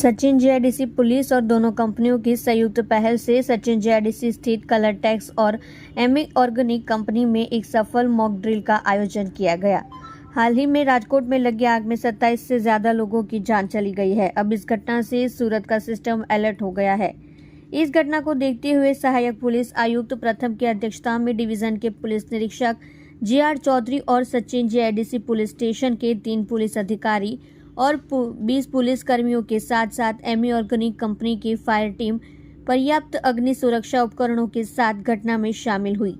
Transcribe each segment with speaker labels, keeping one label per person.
Speaker 1: Sachin GIDC police और दोनों कंपनियों की संयुक्त पहल से सचिन जीआईडीसी स्थित कलर टेक्स और एमी ऑर्गेनिक कंपनी में एक सफल मॉक ड्रिल का आयोजन किया गया। हाल ही में राजकोट में लगी आग में 27 से ज्यादा लोगों की जान चली गई है। अब इस घटना से सूरत का सिस्टम अलर्ट हो गया है। इस घटना को देखते हुए सहायक पुलिस आयुक्त प्रथम की अध्यक्षता में डिवीजन के पुलिस निरीक्षक जीआर चौधरी और सचिन जीआईडीसी पुलिस स्टेशन के 3 पुलिस अधिकारी और 20 पुलिस कर्मियों के साथ साथ एमी ऑर्गेनिक कंपनी की फायर टीम पर्याप्त अग्नि सुरक्षा उपकरणों के साथ घटना में शामिल हुई।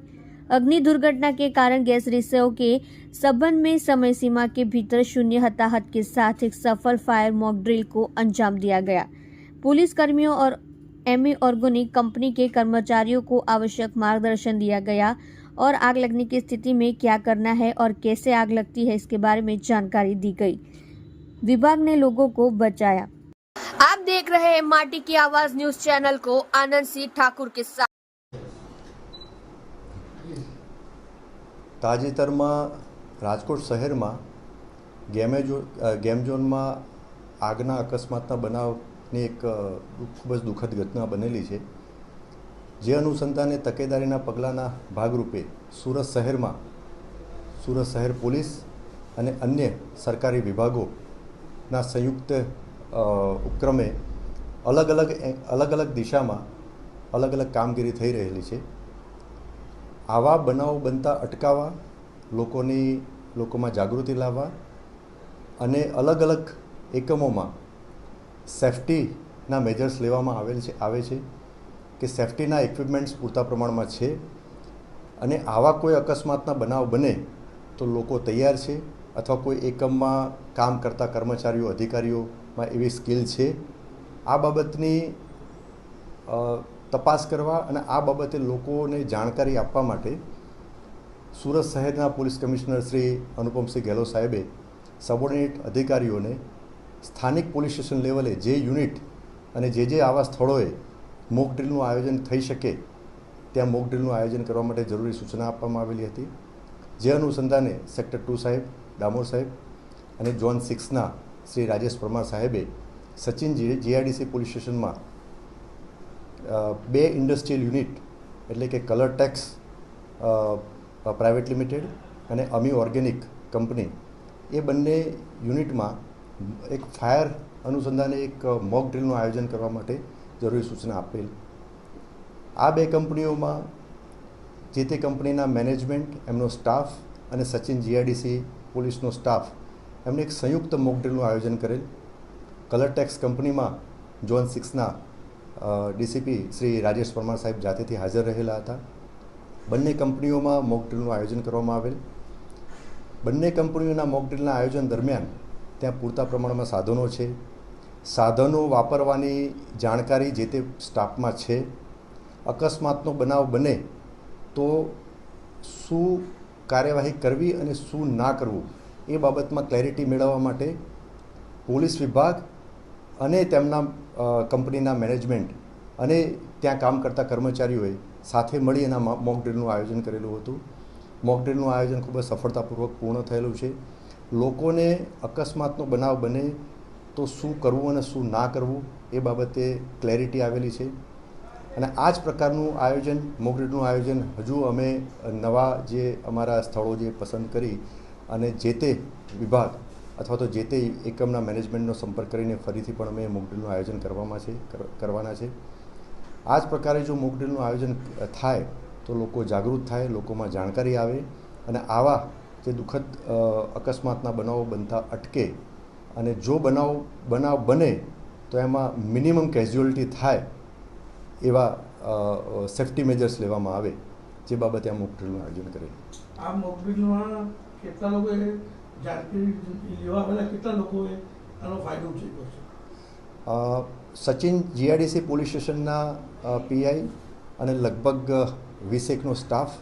Speaker 1: अग्नि दुर्घटना के कारण गैस रिसाव के संबंध में समय सीमा के भीतर शून्य हताहत के साथ एक सफल फायर मॉक ड्रिल को अंजाम दिया गया। पुलिस कर्मियों और एमी ऑर्गेनिक कंपनी के कर्मचारियों को आवश्यक मार्गदर्शन दिया गया और आग लगने की स्थिति में क्या करना है और कैसे आग लगती है इसके बारे में जानकारी दी गई। विभाग ने लोगों को बचाया। आप देख रहे हैं माटी की आवाज न्यूज चैनल को आनंद सिंह ठाकुर के साथ।
Speaker 2: તાજેતરમાં રાજકોટ શહેરમાં ગેમ ઝોનમાં આગના અકસ્માતના બનાવની એક ખૂબ જ દુઃખદ ઘટના બનેલી છે, જે અનુસંધાને તકેદારીના પગલાંના ભાગરૂપે સુરત શહેર પોલીસ અને અન્ય સરકારી વિભાગોના સંયુક્ત ઉપક્રમે અલગ અલગ દિશામાં અલગ અલગ કામગીરી થઈ રહેલી છે। આવા બનાવો બનતા અટકાવવા, લોકોમાં જાગૃતિ લાવવા અને અલગ અલગ એકમોમાં સેફ્ટીના મેજર્સ લેવામાં આવે છે કે સેફ્ટીના ઇક્વિપમેન્ટ્સ પૂરતા પ્રમાણમાં છે અને આવા કોઈ અકસ્માતના બનાવ બને તો લોકો તૈયાર છે અથવા કોઈ એકમમાં કામ કરતા કર્મચારીઓ અધિકારીઓમાં એવી સ્કિલ છે। આ બાબતની તપાસ કરવા અને આ બાબતે લોકોને જાણકારી આપવા માટે સુરત શહેરના પોલીસ કમિશનર શ્રી અનુપમસિંહ ગેહલોત સાહેબે સબોર્ડિનેટ અધિકારીઓને સ્થાનિક પોલીસ સ્ટેશન લેવલે જે યુનિટ અને જે આવા સ્થળોએ મોક ડ્રીલનું આયોજન થઈ શકે ત્યાં મોક ડ્રીલનું આયોજન કરવા માટે જરૂરી સૂચના આપવામાં આવેલી હતી, જે અનુસંધાને સેક્ટર 2 સાહેબ ડામોર સાહેબ અને ઝોન 6ના શ્રી રાજેશ પરમાર સાહેબે સચિન જીઆઈડીસી પોલીસ સ્ટેશનમાં 2 ઇન્ડસ્ટ્રીયલ યુનિટ એટલે કે કલર ટેક્સ પ્રાઇવેટ લિમિટેડ અને અમી ઓર્ગેનિક કંપની એ બંને યુનિટમાં એક ફાયર અનુસંધાને એક મોક ડ્રીલનું આયોજન કરવા માટે જરૂરી સૂચના આપેલ। આ 2 કંપનીઓમાં જે તે કંપનીના મેનેજમેન્ટ, એમનો સ્ટાફ અને સચિન જીઆઈડીસી પોલીસનો સ્ટાફ એમને એક સંયુક્ત મોક ડ્રીલનું આયોજન કરેલ। કલર ટેક્સ કંપનીમાં ઝોન 6ના ડીસીપી શ્રી રાજેશ પરમાર સાહેબ જાતેથી હાજર રહેલા હતા। બંને કંપનીઓમાં મોક ડ્રીલનું આયોજન કરવામાં આવેલ। બંને કંપનીઓના મોક ડ્રીલના આયોજન દરમિયાન ત્યાં પૂરતા પ્રમાણમાં સાધનો છે, સાધનો વાપરવાની જાણકારી જે તે સ્ટાફમાં છે। અકસ્માતનો બનાવ બને તો શું કાર્યવાહી કરવી અને શું ના કરવું એ બાબતમાં ક્લેરિટી મેળવવા માટે પોલીસ વિભાગ અને તેમના કંપનીના મેનેજમેન્ટ અને ત્યાં કામ કરતા કર્મચારીઓએ સાથે મળી એના મોક ડ્રીલનું આયોજન કરેલું હતું। મોક ડ્રીલનું આયોજન ખૂબ જ સફળતાપૂર્વક પૂર્ણ થયેલું છે। લોકોને અકસ્માતનો બનાવ બને તો શું કરવું અને શું ના કરવું એ બાબતે ક્લેરિટી આવેલી છે અને આ જ પ્રકારનું આયોજન મોક ડ્રીલનું આયોજન હજુ અમે નવા જે અમારા સ્થળો જે પસંદ કરી અને જે તે વિભાગ અથવા તો જે તે એકમના મેનેજમેન્ટનો સંપર્ક કરીને ફરીથી પણ અમે મોક ડ્રીલનું આયોજન કરવાના છે। આ જ પ્રકારે જો મોક ડ્રીલનું આયોજન થાય તો લોકો જાગૃત થાય, લોકોમાં જાણકારી આવે અને આવા જે દુઃખદ અકસ્માતના બનાવો બનતા અટકે અને જો બનાવ બને તો એમાં મિનિમમ કેઝ્યુઅલિટી થાય એવા સેફ્ટી મેજર્સ લેવામાં આવે, જે બાબતે આ મોક ડ્રીલનું આયોજન કરેલું।
Speaker 3: આ મોક ડ્રીલમાં કેટલા લોકોએ જાણકારી લેવા પહેલાં કેટલા લોકોએ આનો ફાયદો ઉઠાવ્યો છે?
Speaker 2: સચિન જીઆઈડીસી પોલીસ સ્ટેશનના પીઆઈ અને લગભગ 20 સ્ટાફ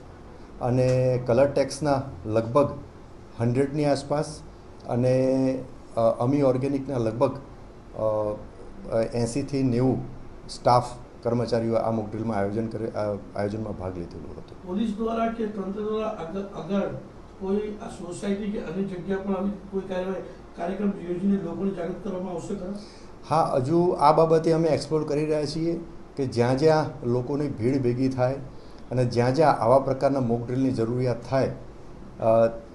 Speaker 2: અને કલર ટેક્સના લગભગ 100ની આસપાસ અને અમી ઓર્ગેનિકના લગભગ 80થી 90 સ્ટાફ કર્મચારીઓ આ મોક ડ્રીલમાં આયોજનમાં ભાગ લીધેલો હતો।
Speaker 3: પોલીસ દ્વારા કે તંત્ર દ્વારા આગળ કોઈ આ સોસાયટી કે અન્ય જગ્યા પર આવી કોઈ કાર્યક્રમ યોજીને લોકોને જાગૃત કરવામાં આવશે ખરા?
Speaker 2: હા, હજુ આ બાબતે અમે એક્સપ્લોર કરી રહ્યા છીએ કે જ્યાં જ્યાં લોકોની ભીડ ભેગી થાય અને જ્યાં જ્યાં આવા પ્રકારના મોક ડ્રીલની જરૂરિયાત થાય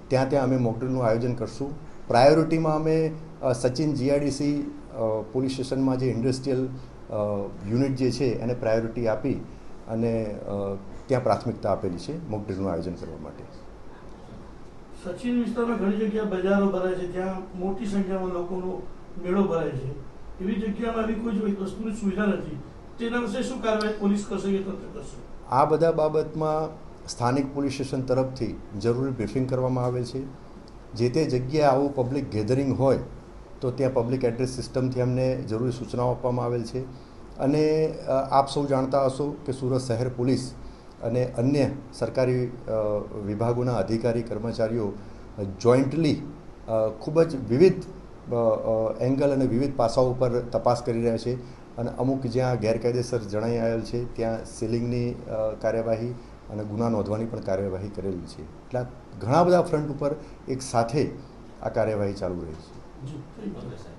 Speaker 2: ત્યાં ત્યાં અમે મોક ડ્રીલનું આયોજન કરશું. પ્રાયોરિટીમાં અમે સચિન જીઆઈડીસી પોલીસ સ્ટેશનમાં જે ઇન્ડસ્ટ્રીયલ યુનિટ જે છે એને પ્રાયોરિટી આપી અને ત્યાં પ્રાથમિકતા આપેલી છે મોક ડ્રીલનું આયોજન કરવા માટે.
Speaker 3: સચિન વિસ્તારમાં ઘણી જગ્યાએ બજારો ભરાય છે, ત્યાં મોટી સંખ્યામાં લોકોનો મેળો ભરાય છે. એવી જગ્યામાં આવી કોઈ વસ્તુની સુવિધા નથી. તેના વિશે શું કાર્યવાહી પોલીસ કરશે કે તંત્ર કરશે?
Speaker 2: આ બધા બાબતમાં સ્થાનિક પોલીસ સ્ટેશન તરફથી જરૂરી બ્રીફિંગ કરવામાં આવે છે. જે તે જગ્યાએ આવું પબ્લિક ગેધરિંગ હોય તો ત્યાં પબ્લિક એડ્રેસ સિસ્ટમથી અમને જરૂરી સૂચનાઓ આપવામાં આવેલ છે. અને આપ સૌ જાણતા હશો કે સુરત શહેર પોલીસ અને અન્ય સરકારી વિભાગોના અધિકારી કર્મચારીઓ જોઈન્ટલી ખૂબ જ વિવિધ એંગલ અને વિવિધ પાસાઓ પર તપાસ કરી રહ્યા છે. અને અમુક જ્યાં ગેરકાયદેસર જણાઈ આવેલ છે ત્યાં સીલિંગની કાર્યવાહી અને ગુના નોંધવાની પણ કાર્યવાહી કરેલી છે. એટલે ઘણા બધા ફ્રન્ટ ઉપર એક સાથે આ કાર્યવાહી ચાલુ રહી છે.